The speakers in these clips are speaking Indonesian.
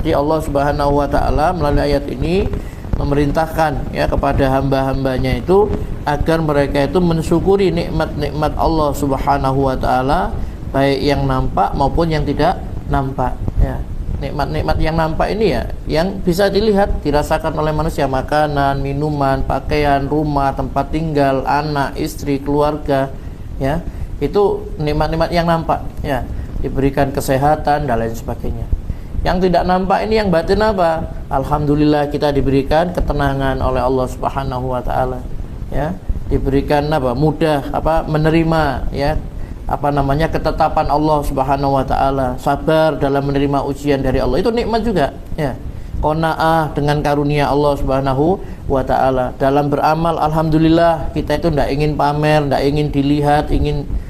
Jadi Allah Subhanahu wa taala melalui ayat ini memerintahkan ya kepada hamba-hambanya itu agar mereka itu mensyukuri nikmat-nikmat Allah Subhanahu wa taala, baik yang nampak maupun yang tidak nampak ya. Nikmat-nikmat yang nampak ini ya yang bisa dilihat, dirasakan oleh manusia, makanan, minuman, pakaian, rumah, tempat tinggal, anak, istri, keluarga ya. Itu nikmat-nikmat yang nampak ya, diberikan kesehatan dan lain sebagainya. Yang tidak nampak ini yang batin apa? Alhamdulillah kita diberikan ketenangan oleh Allah Subhanahu wa taala ya. Diberikan apa? Mudah menerima ya ketetapan Allah Subhanahu wa taala, sabar dalam menerima ujian dari Allah. Itu nikmat juga ya. Qanaah dengan karunia Allah Subhanahu wa taala. Dalam beramal alhamdulillah kita itu tidak ingin pamer, tidak ingin dilihat, ingin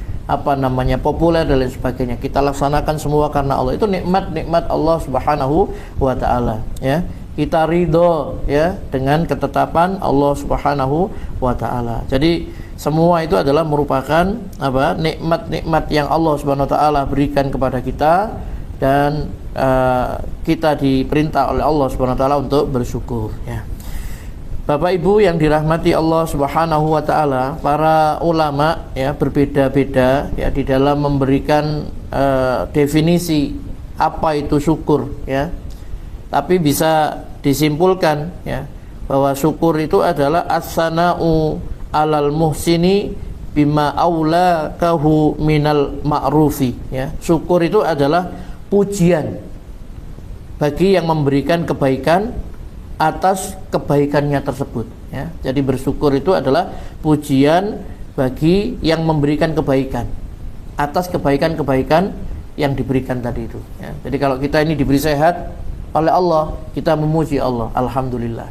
populer dan lain sebagainya. Kita laksanakan semua karena Allah. Itu nikmat-nikmat Allah Subhanahu wa taala ya. Kita ridho ya dengan ketetapan Allah Subhanahu wa taala. Jadi semua itu adalah merupakan nikmat-nikmat yang Allah Subhanahu wa taala berikan kepada kita, dan kita diperintah oleh Allah Subhanahu wa taala untuk bersyukur ya. Bapak Ibu yang dirahmati Allah Subhanahu wa taala, para ulama ya berbeda-beda ya di dalam memberikan definisi apa itu syukur ya. Tapi bisa disimpulkan ya bahwa syukur itu adalah as-sana'u alal muhsini bima aulakahu minal ma'rufi ya. Syukur itu adalah pujian bagi yang memberikan kebaikan atas kebaikannya tersebut ya. Jadi bersyukur itu adalah pujian bagi yang memberikan kebaikan atas kebaikan-kebaikan yang diberikan tadi itu ya. Jadi kalau kita ini diberi sehat oleh Allah, kita memuji Allah, alhamdulillah.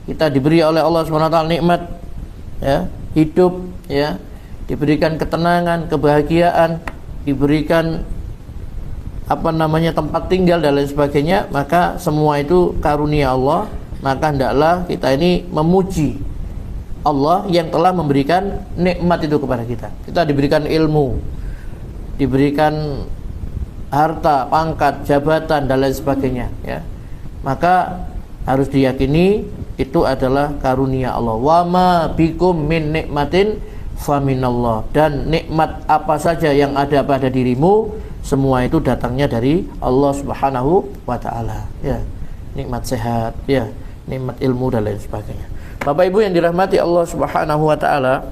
Kita diberi oleh Allah SWT nikmat ya, hidup ya, diberikan ketenangan, kebahagiaan, diberikan tempat tinggal dan lain sebagainya, maka semua itu karunia Allah. Maka hendaklah kita ini memuji Allah yang telah memberikan nikmat itu kepada kita. Kita diberikan ilmu, diberikan harta, pangkat, jabatan dan lain sebagainya ya. Maka harus diyakini itu adalah karunia Allah. Wa ma bikum min nikmatin faminallah. Dan nikmat apa saja yang ada pada dirimu, semua itu datangnya dari Allah Subhanahu wa taala ya. Nikmat sehat ya, nikmat ilmu dan lain sebagainya. Bapak Ibu yang dirahmati Allah Subhanahu wa taala,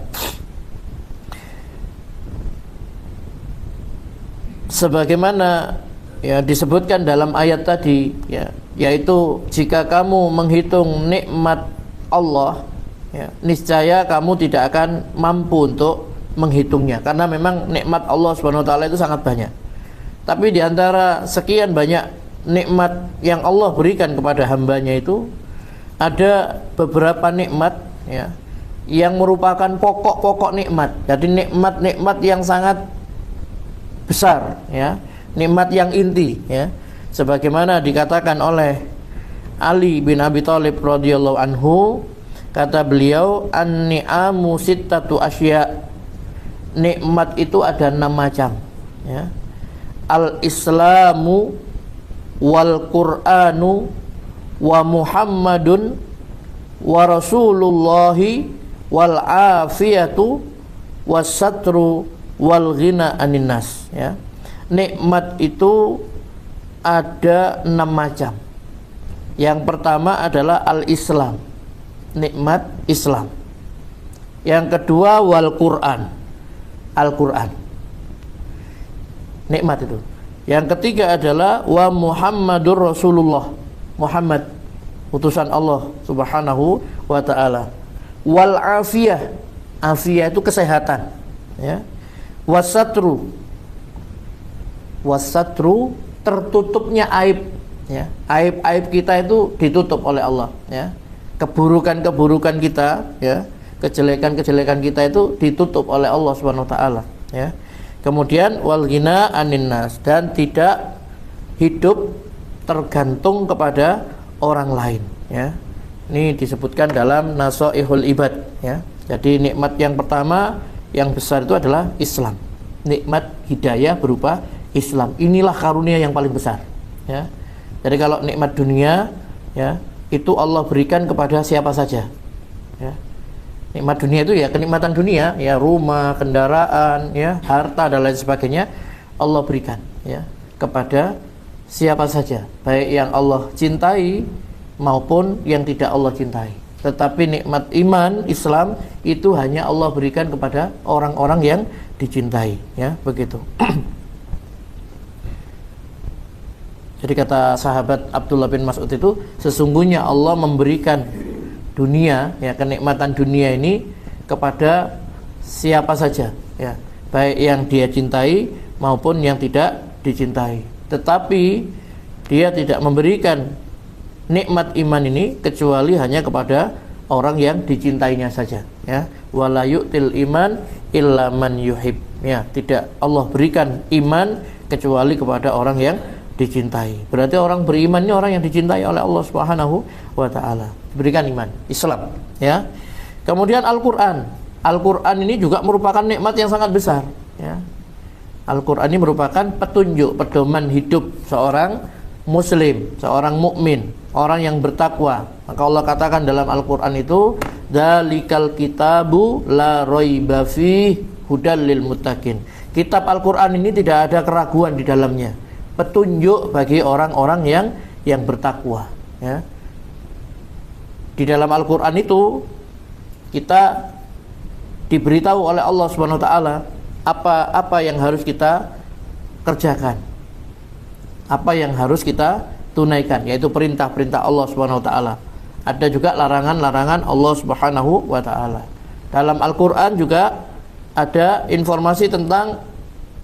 sebagaimana ya disebutkan dalam ayat tadi ya, yaitu jika kamu menghitung nikmat Allah ya, niscaya kamu tidak akan mampu untuk menghitungnya, karena memang nikmat Allah Subhanahu wa taala itu sangat banyak. Tapi di antara sekian banyak nikmat yang Allah berikan kepada hambanya itu, ada beberapa nikmat ya yang merupakan pokok-pokok nikmat. Jadi nikmat-nikmat yang sangat besar ya, nikmat yang inti ya. Sebagaimana dikatakan oleh Ali bin Abi Thalib radhiyallahu anhu, kata beliau, an-ni'amu sittatu asya. Nikmat itu ada 6 macam ya. Al-Islamu wal Qur'anu wa Muhammadun wa Rasulullahi wal afiyatu was satru wal ghina anin nas ya. Nikmat itu ada 6 macam. Yang pertama adalah al-Islam, nikmat Islam. Yang kedua wal Quran, Al-Quran, nikmat itu. Yang ketiga adalah wa Muhammadur Rasulullah, Muhammad utusan Allah Subhanahu wa taala. Wal afiyah, afiyah itu kesehatan ya. Wasatru, wasatru tertutupnya aib ya. Aib-aib kita itu ditutup oleh Allah ya. Keburukan-keburukan kita ya, kejelekan-kejelekan kita itu ditutup oleh Allah Subhanahu wa taala ya. Kemudian wal ghina anin nas, dan tidak hidup tergantung kepada orang lain ya. Ini disebutkan dalam Nasaihul Ibad ya. Jadi nikmat yang pertama yang besar itu adalah Islam. Nikmat hidayah berupa Islam. Inilah karunia yang paling besar ya. Jadi kalau nikmat dunia ya, itu Allah berikan kepada siapa saja. Ya. Nikmat dunia itu ya kenikmatan dunia, ya rumah, kendaraan, ya harta dan lain sebagainya Allah berikan ya kepada siapa saja, baik yang Allah cintai maupun yang tidak Allah cintai. Tetapi nikmat iman Islam itu hanya Allah berikan kepada orang-orang yang dicintai, ya begitu. Jadi kata sahabat Abdullah bin Mas'ud itu, sesungguhnya Allah memberikan dunia, ya kenikmatan dunia ini kepada siapa saja, ya baik yang dia cintai maupun yang tidak dicintai. Tetapi dia tidak memberikan nikmat iman ini kecuali hanya kepada orang yang dicintainya saja, ya. Wala yu'til iman illa man yuhib. Ya, tidak Allah berikan iman kecuali kepada orang yang dicintai. Berarti orang beriman ini orang yang dicintai oleh Allah Subhanahu wa taala. Diberikan iman, Islam, ya. Kemudian Al-Qur'an. Al-Qur'an ini juga merupakan nikmat yang sangat besar, ya. Al-Qur'an ini merupakan petunjuk, pedoman hidup seorang muslim, seorang mukmin, orang yang bertakwa. Maka Allah katakan dalam Al-Qur'an itu, dzalikal kitabu la raiba fihi hudal lil muttaqin. Kitab Al-Qur'an ini tidak ada keraguan di dalamnya, petunjuk bagi orang-orang yang bertakwa, ya. Di dalam Al-Qur'an itu kita diberitahu oleh Allah Subhanahu wa taala apa yang harus kita kerjakan, apa yang harus kita tunaikan, yaitu perintah-perintah Allah Subhanahu wa taala. Ada juga larangan-larangan Allah Subhanahu wa taala. Dalam Al-Qur'an juga ada informasi tentang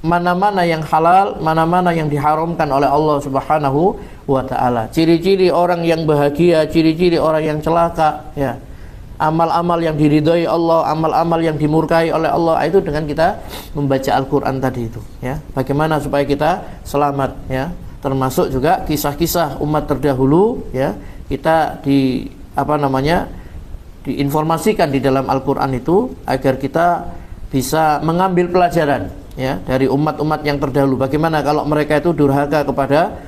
mana-mana yang halal, mana-mana yang diharamkan oleh Allah Subhanahu wa taala. Ciri-ciri orang yang bahagia, ciri-ciri orang yang celaka, ya. Amal-amal yang diridhoi Allah, amal-amal yang dimurkai oleh Allah, itu dengan kita membaca Al-Qur'an tadi itu, ya. Bagaimana supaya kita selamat, ya. Termasuk juga kisah-kisah umat terdahulu, ya. Kita diinformasikan di dalam Al-Qur'an itu agar kita bisa mengambil pelajaran, ya, dari umat-umat yang terdahulu. Bagaimana kalau mereka itu durhaka kepada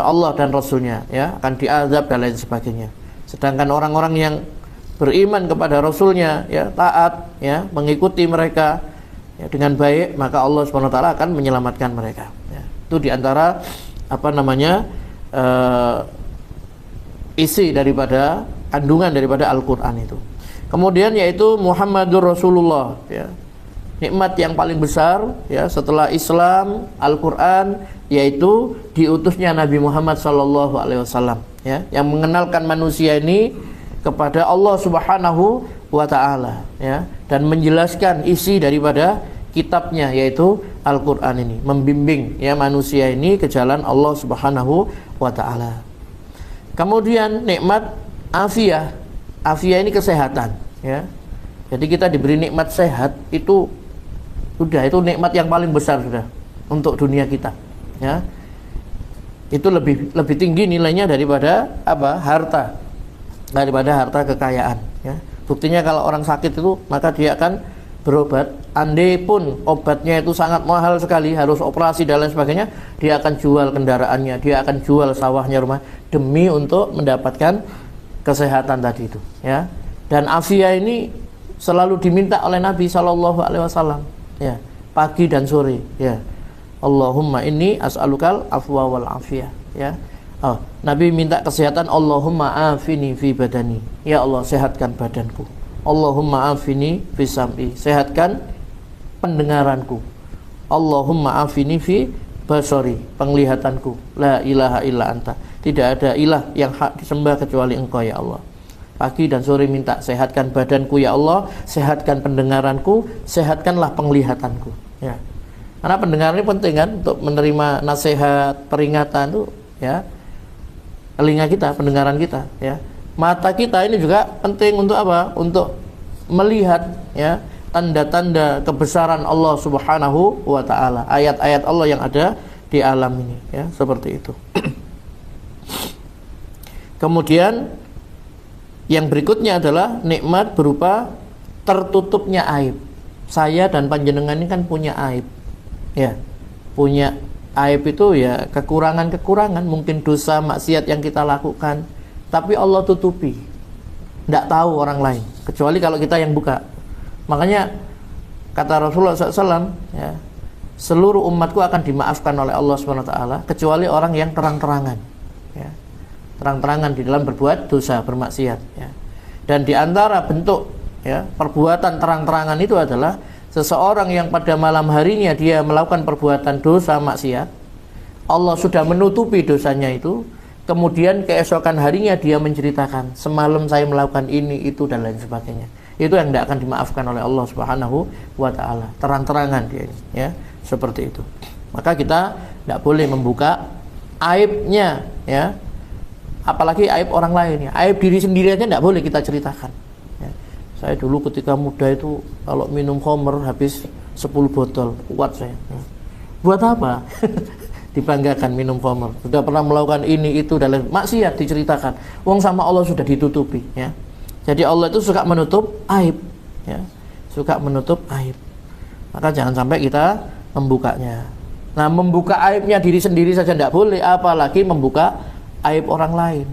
Allah dan Rasulnya, ya, akan diazab dan lain sebagainya. Sedangkan orang-orang yang beriman kepada Rasulnya, ya, taat, ya, mengikuti mereka, ya, dengan baik, maka Allah Subhanahu wa taala akan menyelamatkan mereka, ya. Itu diantara isi daripada kandungan daripada Al-Qur'an itu. Kemudian yaitu Muhammadur Rasulullah, ya. Nikmat yang paling besar, ya, setelah Islam, Al-Qur'an, yaitu diutusnya Nabi Muhammad sallallahu alaihi wasallam, ya, yang mengenalkan manusia ini kepada Allah Subhanahu wa taala, ya, dan menjelaskan isi daripada kitabnya yaitu Al-Qur'an ini, membimbing, ya, manusia ini ke jalan Allah Subhanahu wa taala. Kemudian nikmat afiyah. Afiyah ini kesehatan, ya. Jadi kita diberi nikmat sehat, itu itu nikmat yang paling besar sudah untuk dunia kita, ya. Itu lebih tinggi nilainya daripada harta, daripada harta kekayaan, ya. Buktinya kalau orang sakit itu maka dia akan berobat, andai pun obatnya itu sangat mahal sekali, harus operasi dan lain sebagainya, dia akan jual kendaraannya, dia akan jual sawahnya, rumah, demi untuk mendapatkan kesehatan tadi itu, ya. Dan afiyah ini selalu diminta oleh Nabi sallallahu alaihi wasallam, ya, pagi dan sore, ya. Allahumma inni as'alukal afwa wal afiyah, ya. Nabi minta kesehatan, Allahumma afini fi badani, ya Allah sehatkan badanku. Allahumma afini fi sam'i, sehatkan pendengaranku. Allahumma afini fi basari, penglihatanku. La ilaha illa anta, tidak ada ilah yang hak disembah kecuali Engkau, ya Allah. Pagi dan sore minta, sehatkan badanku ya Allah, sehatkan pendengaranku, sehatkanlah penglihatanku, ya. Karena pendengaran ini penting kan, untuk menerima nasihat, peringatan itu, ya. Telinga kita, pendengaran kita, ya. Mata kita ini juga penting untuk apa? Untuk melihat, ya, tanda-tanda kebesaran Allah Subhanahu wa taala, ayat-ayat Allah yang ada di alam ini, ya, seperti itu. Kemudian yang berikutnya adalah nikmat berupa tertutupnya aib. Saya dan panjenengan ini kan punya aib, ya, punya Aib itu ya kekurangan-kekurangan, mungkin dosa maksiat yang kita lakukan, tapi Allah tutupi, tidak tahu orang lain, kecuali kalau kita yang buka. Makanya kata Rasulullah SAW, ya, seluruh umatku akan dimaafkan oleh Allah SWT, kecuali orang yang terang-terangan, ya, terang-terangan di dalam berbuat dosa, bermaksiat, ya. Dan di antara bentuk, ya, perbuatan terang-terangan itu adalah seseorang yang pada malam harinya dia melakukan perbuatan dosa maksiat, Allah sudah menutupi dosanya itu, kemudian keesokan harinya dia menceritakan, semalam saya melakukan ini, itu, dan lain sebagainya. Itu yang tidak akan dimaafkan oleh Allah Subhanahu wa ta'ala. Terang-terangan dia ini, ya, seperti itu. Maka kita tidak boleh membuka aibnya, ya, apalagi aib orang lain, ya. Aib diri sendiri aja tidak boleh kita ceritakan. Saya dulu ketika muda itu kalau minum khamr habis 10 botol, kuat saya. Buat apa? Dibanggakan minum khamr. Sudah pernah melakukan ini, itu, dan lain maksiat diceritakan. Wong sama Allah sudah ditutupi, ya. Jadi Allah itu suka menutup aib, ya. Suka menutup aib. Maka jangan sampai kita membukanya. Nah, membuka aibnya diri sendiri saja tidak boleh, apalagi membuka aib orang lain,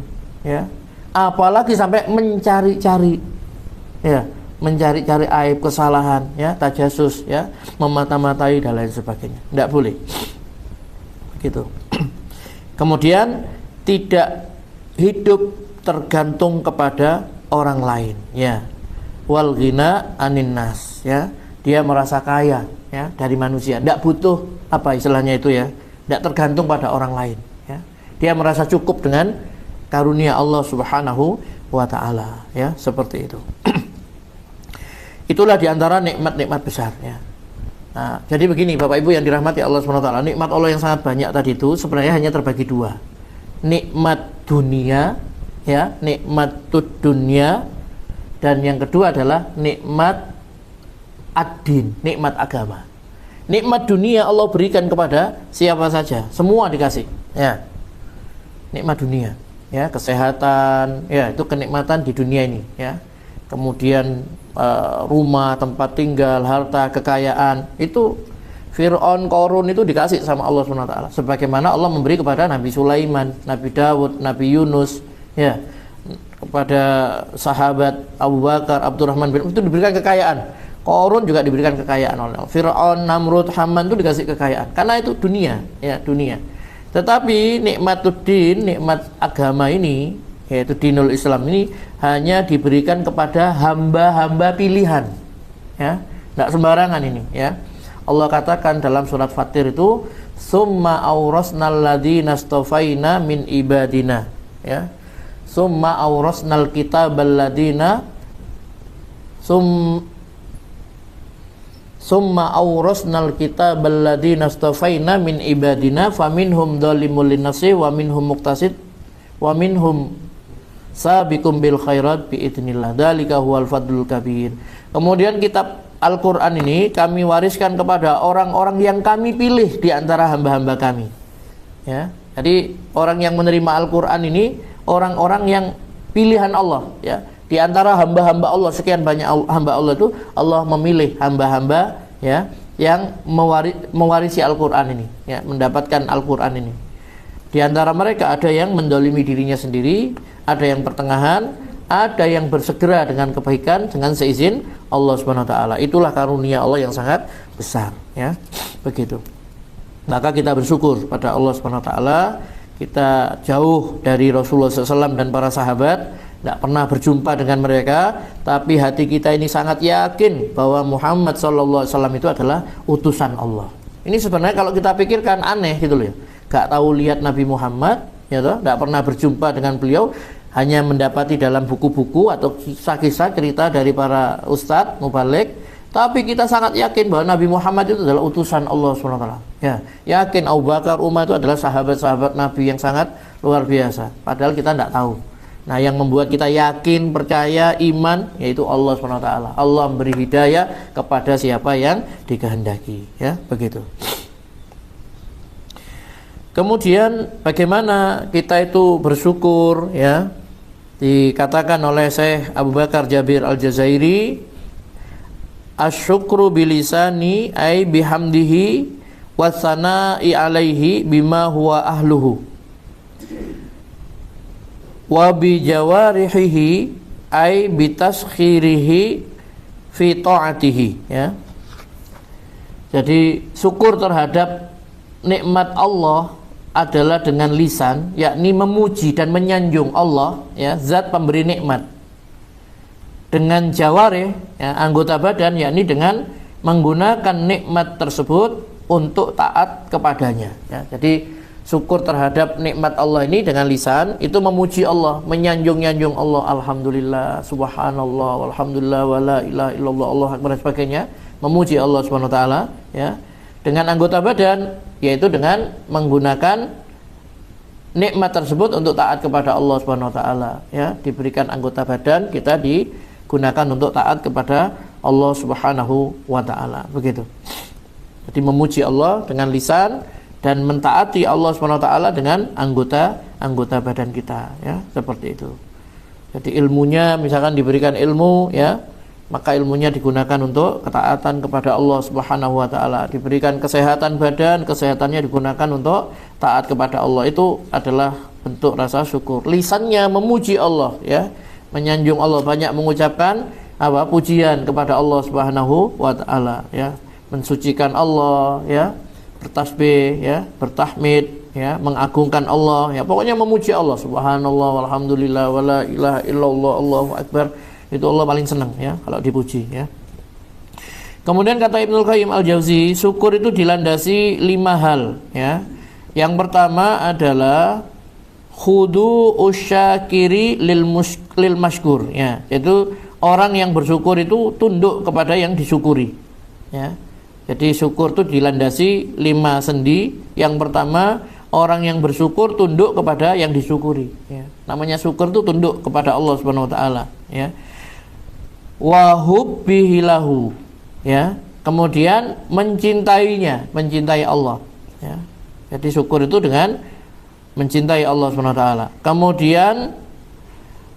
ya. Apalagi sampai mencari-cari, ya, mencari-cari aib, kesalahan, ya, tajasus, ya, memata-matai dan lain sebagainya. Tidak boleh. Begitu. Kemudian tidak hidup tergantung kepada orang lain, ya. Wal ghina anin nas, ya. Dia merasa kaya, ya, dari manusia. Tidak butuh apa istilahnya itu, ya. Tidak tergantung pada orang lain, ya. Dia merasa cukup dengan karunia Allah Subhanahu wa ta'ala, ya, seperti itu. Itulah diantara nikmat-nikmat besar, ya. Nah, jadi begini Bapak Ibu yang dirahmati Allah SWT, nikmat Allah yang sangat banyak tadi itu sebenarnya hanya terbagi dua. Nikmat dunia, ya, nikmat dunia, dan yang kedua adalah nikmat ad-din, nikmat agama. Nikmat dunia Allah berikan kepada siapa saja, semua dikasih, ya. Nikmat dunia, ya, kesehatan, ya, itu kenikmatan di dunia ini, ya. Kemudian rumah, tempat tinggal, harta, kekayaan, itu Fir'aun, Qarun itu dikasih sama Allah SWT. Sebagaimana Allah memberi kepada Nabi Sulaiman, Nabi Dawud, Nabi Yunus, ya, kepada sahabat Abu Bakar, Abdurrahman bin, itu diberikan kekayaan. Qarun juga diberikan kekayaan oleh Allah. Fir'aun, Namrud, Haman itu dikasih kekayaan. Karena itu dunia, ya, dunia. Tetapi nikmatuddin, nikmat agama ini, yaitu dinul Islam ini, hanya diberikan kepada hamba-hamba pilihan, ya, tidak sembarangan ini, ya. Allah katakan dalam surat Fatir itu, summa aurasnal ladzina astafaina min ibadina, ya, summa aurasnal kitabal ladzina summa aurasnal kitabal ladzina astafaina min ibadina faminhum dzalimun linnafsi wa minhum muqtasid wa minhum sabiqum bil khairat biidznillah, dzalika huwal fadlul kabir. Kemudian kitab Al-Qur'an ini kami wariskan kepada orang-orang yang kami pilih di antara hamba-hamba kami, ya. Jadi orang yang menerima Al-Qur'an ini orang-orang yang pilihan Allah, ya. Di antara hamba-hamba Allah, sekian banyak hamba Allah itu, Allah memilih hamba-hamba, ya, yang mewarisi Al-Qur'an ini, ya, mendapatkan Al-Qur'an ini. Di antara mereka ada yang mendolimi dirinya sendiri, ada yang pertengahan, ada yang bersegera dengan kebaikan dengan seizin Allah Subhanahu wa ta'ala. Itulah karunia Allah yang sangat besar, ya. Begitu. Maka kita bersyukur pada Allah Subhanahu wa ta'ala. Kita jauh dari Rasulullah SAW dan para sahabat, tidak pernah berjumpa dengan mereka, tapi hati kita ini sangat yakin bahwa Muhammad SAW itu adalah utusan Allah. Ini sebenarnya kalau kita pikirkan aneh gitu loh, ya. Gak tahu lihat Nabi Muhammad, ya toh, tidak pernah berjumpa dengan beliau, hanya mendapati dalam buku-buku atau kisah-kisah cerita dari para ustadz mubalik, tapi kita sangat yakin bahwa Nabi Muhammad itu adalah utusan Allah SWT, ya. Yakin Abu Bakar, Umar itu adalah sahabat-sahabat Nabi yang sangat luar biasa, padahal kita tidak tahu. Nah, yang membuat kita yakin, percaya, iman, yaitu Allah SWT. Allah memberi hidayah kepada siapa yang dikehendaki, ya, begitu. Kemudian bagaimana kita itu bersyukur, ya. Dikatakan oleh Syekh Abu Bakar Jabir Al-Jazairi, asyukru bilisani ay bihamdihi wasana'i alaihi bima huwa ahluhu wa bi jawarihi ay bitaskhirihi fi ta'atihi, ya. Jadi syukur terhadap nikmat Allah adalah dengan lisan, yakni memuji dan menyanjung Allah, ya, zat pemberi nikmat. Dengan jawarih, ya, anggota badan, yakni dengan menggunakan nikmat tersebut untuk taat kepadanya, ya. Jadi syukur terhadap nikmat Allah ini dengan lisan itu memuji Allah, menyanjung-nyanjung Allah, alhamdulillah, subhanallah, walhamdulillah, wala ilaha illallah, Allah akbar dan sebagainya, memuji Allah Subhanahu wa taala, ya. Dengan anggota badan, yaitu dengan menggunakan nikmat tersebut untuk taat kepada Allah Subhanahu wa taala, ya. Diberikan anggota badan, kita digunakan untuk taat kepada Allah Subhanahu wa taala, begitu. Jadi memuji Allah dengan lisan dan mentaati Allah SWT dengan anggota badan kita, ya, seperti itu. Jadi ilmunya, misalkan diberikan ilmu, ya, maka ilmunya digunakan untuk ketaatan kepada Allah Subhanahu wa taala. Diberikan kesehatan badan, kesehatannya digunakan untuk taat kepada Allah. Itu adalah bentuk rasa syukur. Lisannya memuji Allah, ya, menyanjung Allah, banyak mengucapkan pujian kepada Allah Subhanahu wa taala, ya, mensucikan Allah, ya, bertasbih, ya, bertahmid, ya, mengagungkan Allah, ya, pokoknya memuji Allah, subhanallah, walhamdulillah, wala ilaha illallah, Allahu akbar. Itu Allah paling senang, ya, kalau dipuji, ya. Kemudian kata Ibnul Qayyim Al-Jauzi, syukur itu dilandasi 5 hal, ya. Yang pertama adalah khudu usyakiri lil mashkur, ya, yaitu orang yang bersyukur itu tunduk kepada yang disyukuri, ya. Jadi syukur itu dilandasi 5 sendi. Yang pertama, orang yang bersyukur tunduk kepada yang disyukuri, ya. Namanya syukur itu tunduk kepada Allah Subhanahu wa taala, ya. Wa hubbihi lahu, ya. Kemudian mencintainya, mencintai Allah, ya. Jadi syukur itu dengan mencintai Allah Subhanahu wa taala. Kemudian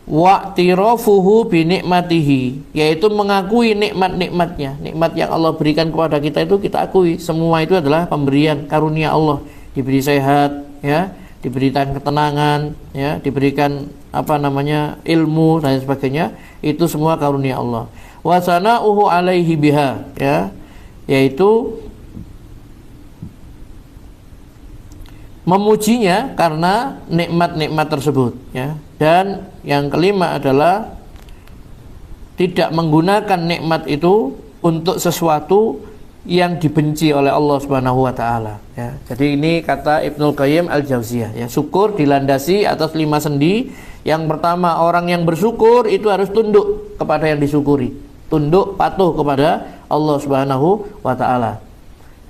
wa'tirafuhu bi nikmatihi, yaitu mengakui nikmat-nikmatnya, nikmat yang Allah berikan kepada kita itu kita akui, semua itu adalah pemberian karunia Allah. Diberi sehat, ya, diberikan ketenangan, ya, diberikan ilmu dan sebagainya, itu semua karunia Allah. Wa sana'uhu alaihi biha, ya, yaitu memujinya karena nikmat-nikmat tersebut, ya. Dan yang kelima adalah tidak menggunakan nikmat itu untuk sesuatu yang dibenci oleh Allah Subhanahu wa taala, ya. Jadi ini kata Ibnul Qayyim Al-Jauziyah, ya, syukur dilandasi atas 5 sendi. Yang pertama, orang yang bersyukur itu harus tunduk kepada yang disyukuri, tunduk patuh kepada Allah Subhanahu wa taala.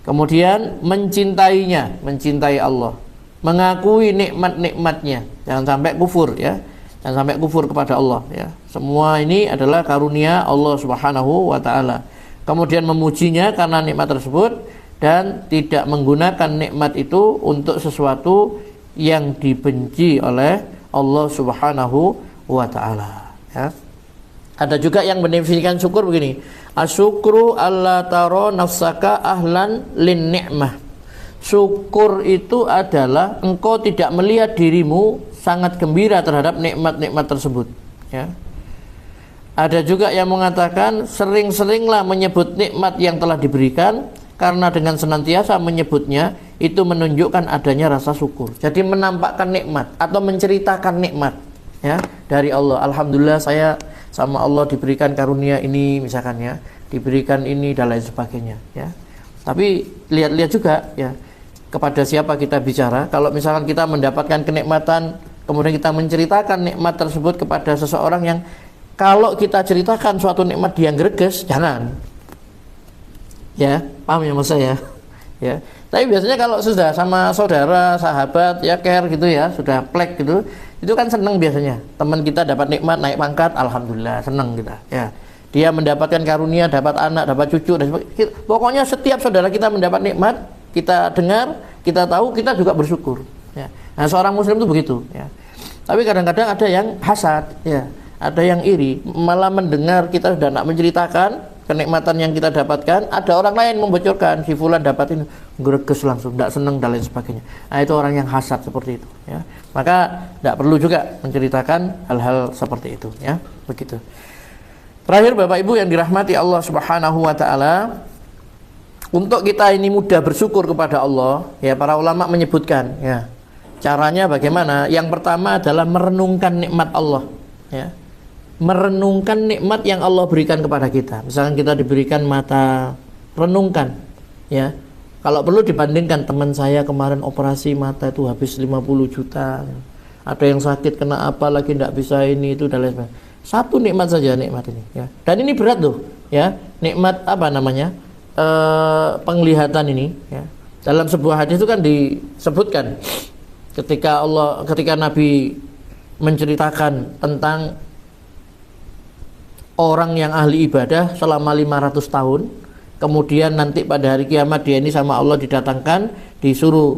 Kemudian mencintainya, mencintai Allah, mengakui nikmat-nikmatnya, jangan sampai kufur, ya, jangan sampai kufur kepada Allah, ya. Semua ini adalah karunia Allah Subhanahu wa taala. Kemudian memujinya karena nikmat tersebut dan tidak menggunakan nikmat itu untuk sesuatu yang dibenci oleh Allah Subhanahu wa taala, ya. Ada juga yang mendefinisikan syukur begini: asyukru alla tara nafsaka ahlan lin ni'mah. Syukur itu adalah engkau tidak melihat dirimu sangat gembira terhadap nikmat-nikmat tersebut, ya. Ada juga yang mengatakan sering-seringlah menyebut nikmat yang telah diberikan, karena dengan senantiasa menyebutnya itu menunjukkan adanya rasa syukur. Jadi menampakkan nikmat atau menceritakan nikmat, ya, dari Allah. Alhamdulillah saya sama Allah diberikan karunia ini, misalkan, ya, diberikan ini dan lain sebagainya, ya. Tapi lihat-lihat juga, ya, kepada siapa kita bicara. Kalau misalkan kita mendapatkan kenikmatan, kemudian kita menceritakan nikmat tersebut kepada seseorang yang kalau kita ceritakan suatu nikmat dia greges, jangan, ya, paham ya maksud saya, ya. Tapi biasanya kalau sudah sama saudara, sahabat, ya, care gitu, ya, sudah plek gitu, itu kan senang biasanya. Teman kita dapat nikmat, naik pangkat, alhamdulillah, senang kita, ya. Dia mendapatkan karunia, dapat anak, dapat cucu, dan sebagainya. Pokoknya setiap saudara kita mendapat nikmat, kita dengar, kita tahu, kita juga bersyukur, ya. Nah, seorang muslim itu begitu, ya. Tapi kadang-kadang ada yang hasad, ya, ada yang iri, malah mendengar kita sudah nak menceritakan, kenikmatan yang kita dapatkan, ada orang lain membocorkan, si fulan dapat ini, greges langsung, tidak senang dan lain sebagainya. Nah, itu orang yang hasad seperti itu, ya. Maka tidak perlu juga menceritakan hal-hal seperti itu, ya. Begitu. Terakhir, Bapak Ibu yang dirahmati Allah Subhanahu wa taala, untuk kita ini mudah bersyukur kepada Allah, ya, para ulama menyebutkan, ya, caranya bagaimana? Yang pertama adalah merenungkan nikmat Allah, ya. Merenungkan nikmat yang Allah berikan kepada kita. Misalkan kita diberikan mata, renungkan, ya. Kalau perlu dibandingkan, teman saya kemarin operasi mata itu habis 50 juta. Ada yang sakit kena apa lagi tidak bisa ini itu dan lain sebagainya. Satu nikmat saja, nikmat ini, ya. Dan ini berat tuh, ya. Nikmat apa namanya? Penglihatan ini, ya. Dalam sebuah hadis itu kan disebutkan ketika Nabi menceritakan tentang orang yang ahli ibadah selama 500 tahun, kemudian nanti pada hari kiamat dia ini sama Allah didatangkan, disuruh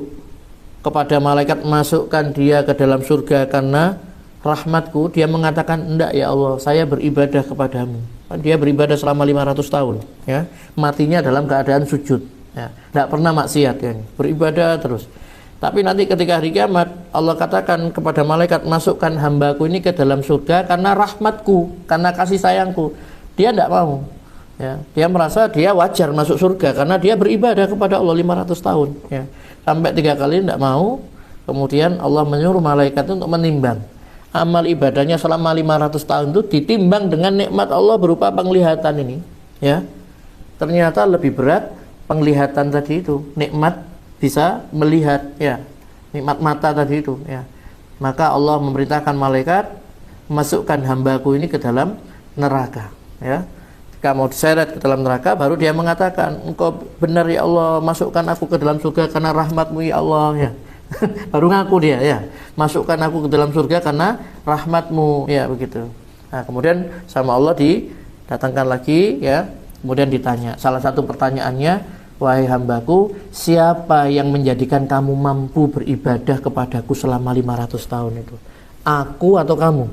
kepada malaikat masukkan dia ke dalam surga karena rahmatku. Dia mengatakan, enggak ya Allah, saya beribadah kepadamu. Dia beribadah selama 500 tahun, ya. Matinya dalam keadaan sujud, ya. Tidak pernah maksiat, ya. Beribadah terus. Tapi nanti ketika hari kiamat, Allah katakan kepada malaikat, masukkan hambaku ini ke dalam surga karena rahmatku, karena kasih sayangku. Dia tidak mau, ya. Dia merasa dia wajar masuk surga karena dia beribadah kepada Allah 500 tahun, ya. Sampai 3 kali tidak mau. Kemudian Allah menyuruh malaikat untuk menimbang amal ibadahnya selama 500 tahun itu, ditimbang dengan nikmat Allah berupa penglihatan ini, ya. Ternyata lebih berat penglihatan tadi itu, nikmat bisa melihat, ya, nikmat mata tadi itu, ya. Maka Allah memerintahkan malaikat, masukkan hambaku ini ke dalam neraka, ya. Jika mau diseret ke dalam neraka, baru dia mengatakan, engkau benar ya Allah, masukkan aku ke dalam surga karena rahmatmu ya Allah, ya. Baru ngaku dia, ya, masukkan aku ke dalam surga karena rahmatmu, ya, begitu. Nah, kemudian sama Allah didatangkan lagi, ya. Kemudian ditanya, salah satu pertanyaannya, wahai hambaku, siapa yang menjadikan kamu mampu beribadah kepadaku selama 500 tahun itu? Aku atau kamu?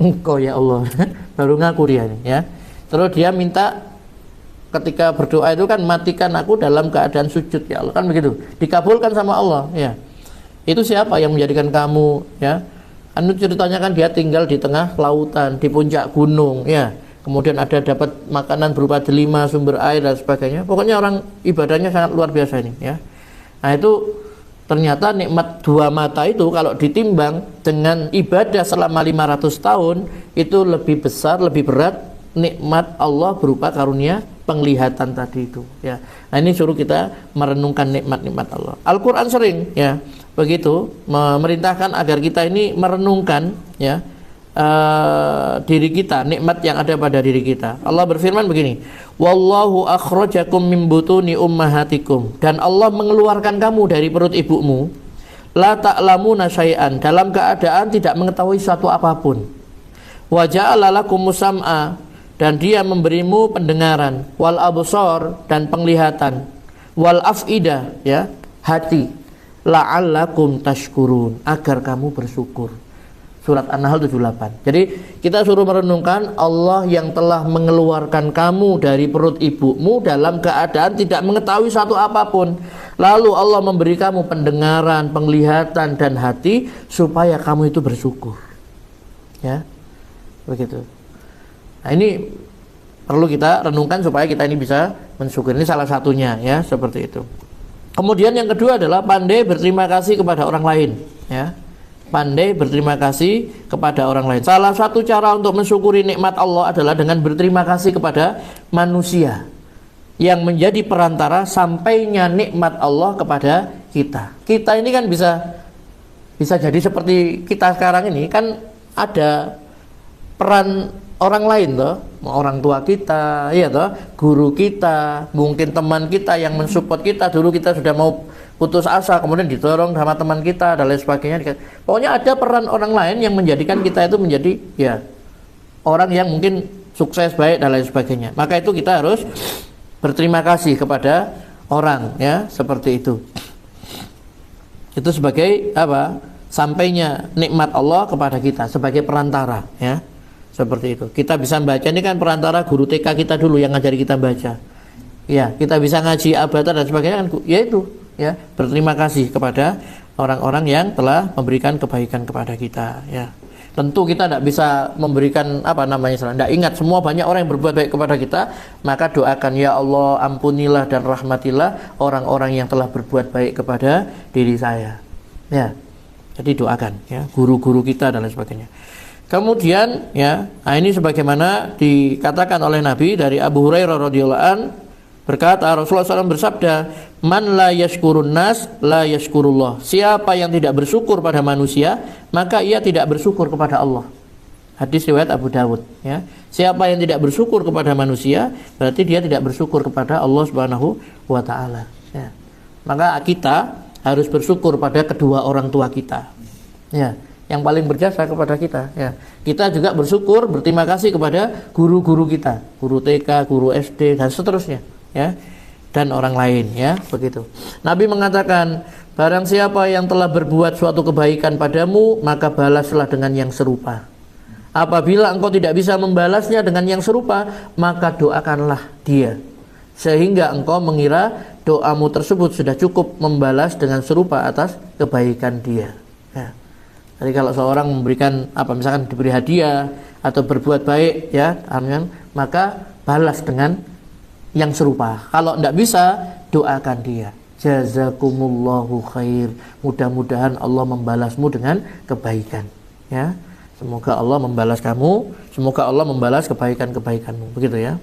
Engkau ya Allah. Baru ngaku dia, ya. Terus dia minta, ketika berdoa itu kan, matikan aku dalam keadaan sujud ya Allah, kan begitu. Dikabulkan sama Allah, ya. Itu siapa yang menjadikan kamu, ya? Anu ceritanya kan dia tinggal di tengah lautan, di puncak gunung, ya. Kemudian ada dapat makanan berupa delima, sumber air dan sebagainya. Pokoknya orang ibadahnya sangat luar biasa ini, ya. Nah, itu ternyata nikmat 2 mata itu kalau ditimbang dengan ibadah selama 500 tahun, itu lebih besar, lebih berat nikmat Allah berupa karunia penglihatan tadi itu, ya. Nah, ini suruh kita merenungkan nikmat-nikmat Allah. Al-Qur'an sering, ya, begitu memerintahkan agar kita ini merenungkan, ya, diri kita, nikmat yang ada pada diri kita. Allah berfirman begini, wallahu akhrajakum min butuni ummahatikum, dan Allah mengeluarkan kamu dari perut ibumu, la ta'lamuna syai'an, dalam keadaan tidak mengetahui suatu apapun, wa ja'ala lakumus sam'a, dan dia memberimu pendengaran, wal absar, dan penglihatan, wal af'idah, ya, hati, la'allakum tashkurun, agar kamu bersyukur. Surat An-Nahl 78. Jadi kita suruh merenungkan Allah yang telah mengeluarkan kamu dari perut ibumu dalam keadaan tidak mengetahui satu apapun. Lalu Allah memberi kamu pendengaran, penglihatan, dan hati supaya kamu itu bersyukur, ya, begitu. Nah, ini perlu kita renungkan supaya kita ini bisa mensyukur. Ini salah satunya, ya, seperti itu. Kemudian yang kedua adalah pandai berterima kasih kepada orang lain, ya. Pandai berterima kasih kepada orang lain. Salah satu cara untuk mensyukuri nikmat Allah adalah dengan berterima kasih kepada manusia yang menjadi perantara sampainya nikmat Allah kepada kita. Kita ini kan bisa jadi seperti kita sekarang ini, kan ada peran orang lain toh, orang tua kita, ya toh, guru kita, mungkin teman kita yang mensupport kita. Dulu kita sudah mau putus asa, kemudian didorong sama teman kita dan lain sebagainya. Pokoknya ada peran orang lain yang menjadikan kita itu menjadi, ya, orang yang mungkin sukses, baik dan lain sebagainya. Maka itu kita harus berterima kasih kepada orang, ya, seperti itu. Itu sebagai apa? Sampainya nikmat Allah kepada kita sebagai perantara, ya. Seperti itu. Kita bisa baca ini kan perantara guru TK kita dulu yang ngajari kita baca. Ya, kita bisa ngaji abata dan sebagainya kan, yaitu ya berterima kasih kepada orang-orang yang telah memberikan kebaikan kepada kita. Ya, tentu kita tidak bisa memberikan tidak ingat semua, banyak orang yang berbuat baik kepada kita, maka doakan, ya Allah ampunilah dan rahmatilah orang-orang yang telah berbuat baik kepada diri saya. Ya, jadi doakan ya guru-guru kita dan lain sebagainya. Kemudian ya, ini sebagaimana dikatakan oleh Nabi dari Abu Hurairah radhiyallahu an, berkata Rasulullah SAW bersabda, man la yashkurun nas la yashkurullah. Siapa yang tidak bersyukur pada manusia, maka ia tidak bersyukur kepada Allah. Hadis riwayat Abu Dawud ya. Siapa yang tidak bersyukur kepada manusia, berarti dia tidak bersyukur kepada Allah Subhanahu wa taala ya. Maka kita harus bersyukur pada kedua orang tua kita. Ya, yang paling berjasa kepada kita ya. Kita juga bersyukur, berterima kasih kepada guru-guru kita, guru TK, guru SD dan seterusnya ya, dan orang lain ya, begitu. Nabi mengatakan, barang siapa yang telah berbuat suatu kebaikan padamu, maka balaslah dengan yang serupa. Apabila engkau tidak bisa membalasnya dengan yang serupa, maka doakanlah dia, sehingga engkau mengira doamu tersebut sudah cukup membalas dengan serupa atas kebaikan dia ya. Jadi kalau seorang memberikan misalkan diberi hadiah atau berbuat baik ya, maka balas dengan yang serupa. Kalau tidak bisa, doakan dia. Jazakumullahu khair. Mudah-mudahan Allah membalasmu dengan kebaikan. Ya, semoga Allah membalas kamu. Semoga Allah membalas kebaikan-kebaikanmu. Begitu ya.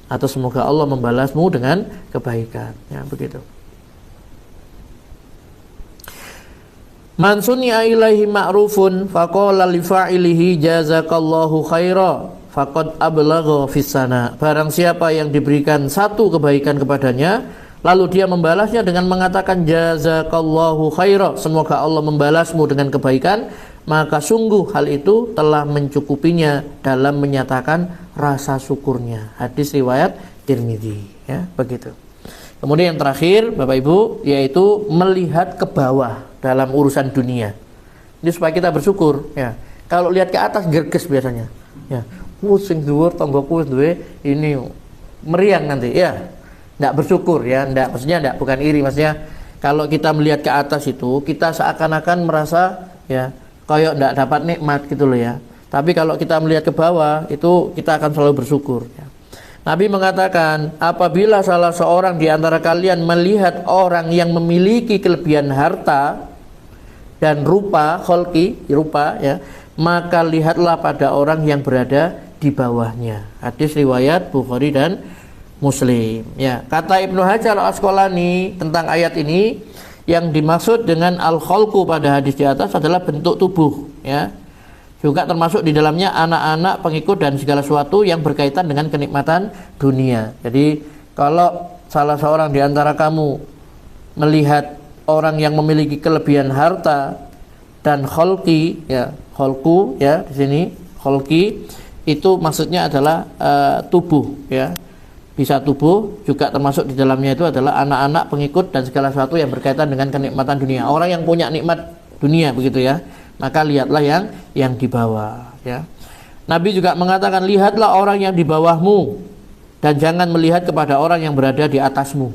Atau semoga Allah membalasmu dengan kebaikan. Ya, begitu. Man suni'a ilaihi ma'rufun faqala li fa'ilihi jazakallahu khaira faqad ablagha fis sana. Barang siapa yang diberikan satu kebaikan kepadanya, lalu dia membalasnya dengan mengatakan jazakallahu khaira, semoga Allah membalasmu dengan kebaikan, maka sungguh hal itu telah mencukupinya dalam menyatakan rasa syukurnya. Hadis riwayat Tirmidzi ya, begitu. Kemudian yang terakhir Bapak Ibu, yaitu melihat ke bawah dalam urusan dunia. Ini supaya kita bersyukur ya. Kalau lihat ke atas gerges biasanya ya. Sing dhuwur tanggoku duwe ini meriang nanti ya. Enggak bersyukur ya, maksudnya bukan iri, maksudnya kalau kita melihat ke atas itu kita seakan-akan merasa ya kayak enggak dapat nikmat gitu loh ya. Tapi kalau kita melihat ke bawah itu kita akan selalu bersyukur ya. Nabi mengatakan, apabila salah seorang di antara kalian melihat orang yang memiliki kelebihan harta dan rupa ya, maka lihatlah pada orang yang berada di bawahnya. Hadis riwayat Bukhari dan Muslim ya. Kata Ibnu Hajar Al-Asqalani tentang ayat ini, yang dimaksud dengan al-khalqu pada hadis di atas adalah bentuk tubuh ya. Juga termasuk di dalamnya anak-anak, pengikut dan segala sesuatu yang berkaitan dengan kenikmatan dunia. Jadi kalau salah seorang di antara kamu melihat orang yang memiliki kelebihan harta dan khalqi ya, khalqu ya, di sini khalqi itu maksudnya adalah tubuh ya. Bisa tubuh, juga termasuk di dalamnya itu adalah anak-anak, pengikut dan segala sesuatu yang berkaitan dengan kenikmatan dunia. Orang yang punya nikmat dunia begitu ya. Maka lihatlah yang di bawah ya. Nabi juga mengatakan, lihatlah orang yang di bawahmu dan jangan melihat kepada orang yang berada di atasmu.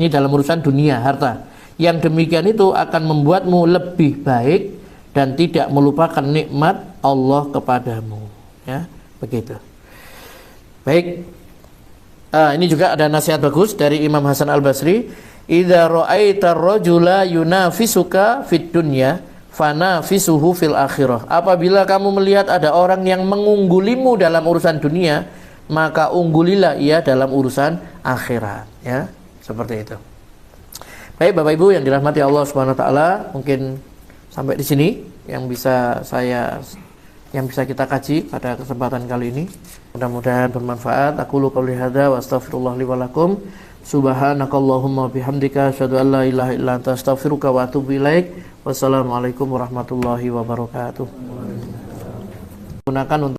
Ini dalam urusan dunia, harta. Yang demikian itu akan membuatmu lebih baik dan tidak melupakan nikmat Allah kepadamu ya, begitu. Baik. Ini juga ada nasihat bagus dari Imam Hasan Al-Basri, idza ra'aita ar-rajula yunafisuka fid dunya fanafisuhu fil akhirah. Apabila kamu melihat ada orang yang mengunggulimu dalam urusan dunia, maka unggulilah ia dalam urusan akhirat ya, seperti itu. Baik Bapak Ibu yang dirahmati Allah Subhanahu wa taala, mungkin sampai di sini yang bisa kita kaji pada kesempatan kali ini. Mudah-mudahan bermanfaat. Aqulu qouli hadza wa astaghfirullah li wa lakum. Subhanakallahumma bihamdika asyhadu an la ilaha illa anta astaghfiruka wa atubu ilaik. Wassalamualaikum warahmatullahi wabarakatuh. Gunakan untuk